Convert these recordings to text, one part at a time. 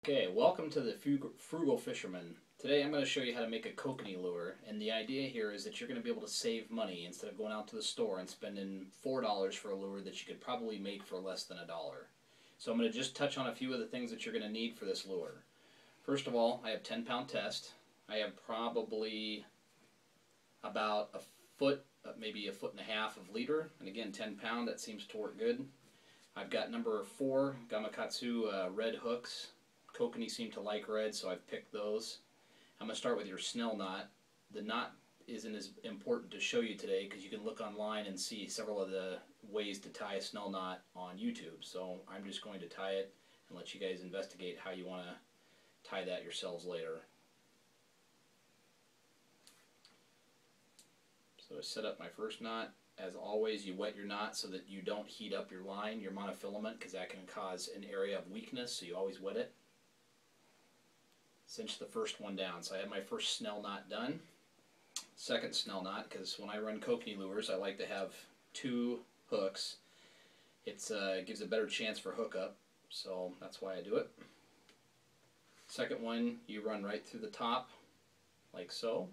Okay, welcome to the Frugal Fisherman. Today I'm going to show you how to make a kokanee lure, and the idea here is that you're going to be able to save money instead of going out to the store and spending $4 for a lure that you could probably make for less than $1. So I'm going to just touch on a few of the things that you're going to need for this lure. First of all, I have 10-pound test. I have probably about a foot, maybe a foot and a half of leader, and again 10-pound, that seems to work good. I've got number 4 Gamakatsu red hooks. Kokanee seem to like red, so I've picked those. I'm going to start with your snell knot. The knot isn't as important to show you today because you can look online and see several of the ways to tie a snell knot on YouTube. So I'm just going to tie it and let you guys investigate how you want to tie that yourselves later. So I set up my first knot. As always, you wet your knot so that you don't heat up your line, your monofilament, because that can cause an area of weakness, so you always wet it. Cinch the first one down. So I have my first snell knot done. Second snell knot, because when I run kokanee lures, I like to have 2 hooks. It gives a better chance for hookup, so that's why I do it. Second one, you run right through the top, like so.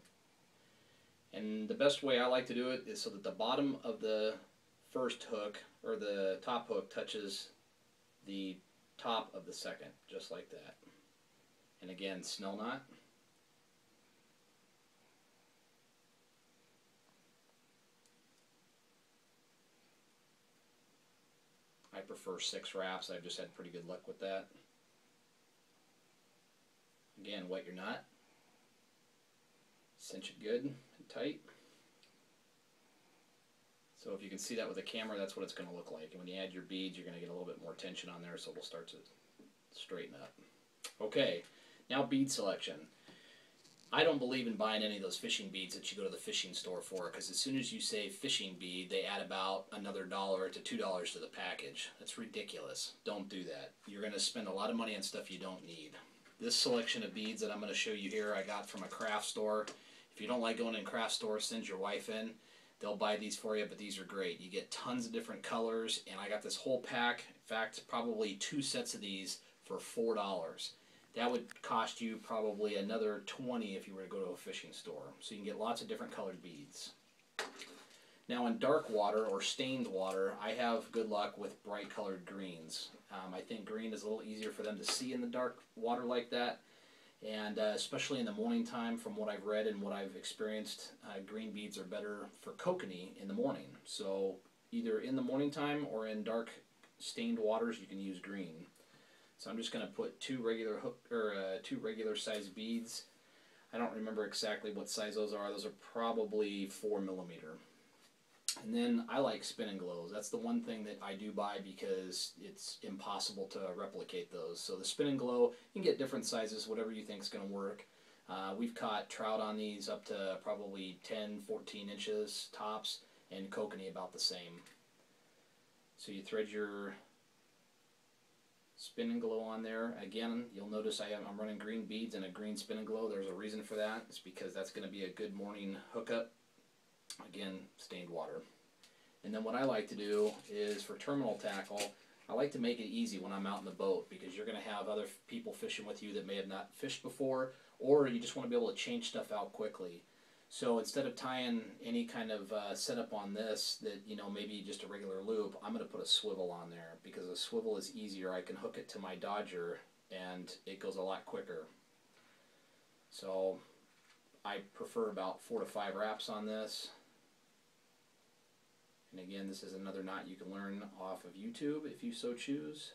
And the best way I like to do it is so that the bottom of the first hook, or the top hook, touches the top of the second, just like that. And again, snell knot. I prefer 6 wraps. I've just had pretty good luck with that. Again, wet your knot. Cinch it good and tight. So if you can see that with the camera, that's what it's going to look like. And when you add your beads, you're going to get a little bit more tension on there, so it'll start to straighten up. Okay, now bead selection. I don't believe in buying any of those fishing beads that you go to the fishing store for, because as soon as you say fishing bead, they add about another $1 to $2 to the package. That's ridiculous. Don't do that. You're going to spend a lot of money on stuff you don't need. This selection of beads that I'm going to show you here, I got from a craft store. If you don't like going in craft stores, send your wife in. They'll buy these for you, but these are great. You get tons of different colors, and I got this whole pack. In fact, probably 2 sets of these for $4. That would cost you probably another $20 if you were to go to a fishing store. So you can get lots of different colored beads. Now in dark water or stained water, I have good luck with bright colored greens. I think green is a little easier for them to see in the dark water like that. And especially in the morning time, from what I've read and what I've experienced, green beads are better for kokanee in the morning. So either in the morning time or in dark stained waters, you can use green. So I'm just going to put 2 regular size beads. I don't remember exactly what size those are. Those are probably 4mm. And then I like spin and glows. That's the one thing that I do buy because it's impossible to replicate those. So the spin and glow, you can get different sizes, whatever you think is going to work. We've caught trout on these up to probably 10, 14 inches tops, and kokanee about the same. So you thread your spin and glow on there. Again, you'll notice I'm running green beads and a green spin and glow. There's a reason for that. It's because that's going to be a good morning hookup. Again, stained water. And then what I like to do is for terminal tackle, I like to make it easy when I'm out in the boat, because you're going to have other people fishing with you that may have not fished before, or you just want to be able to change stuff out quickly. So instead of tying any kind of setup on this that, you know, maybe just a regular loop, I'm going to put a swivel on there, because a swivel is easier. I can hook it to my dodger and it goes a lot quicker. So I prefer about 4 to 5 wraps on this. And again, this is another knot you can learn off of YouTube if you so choose.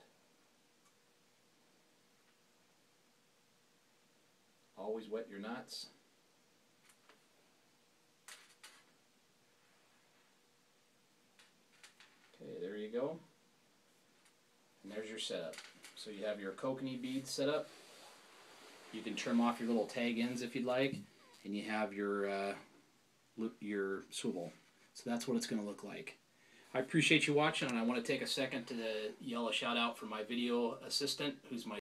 Always wet your knots. Okay, there you go. And there's your setup. So you have your kokanee beads set up. You can trim off your little tag ends if you'd like, and you have your swivel. So that's what it's going to look like. I appreciate you watching, and I want to take a second to yell a shout out for my video assistant, who's my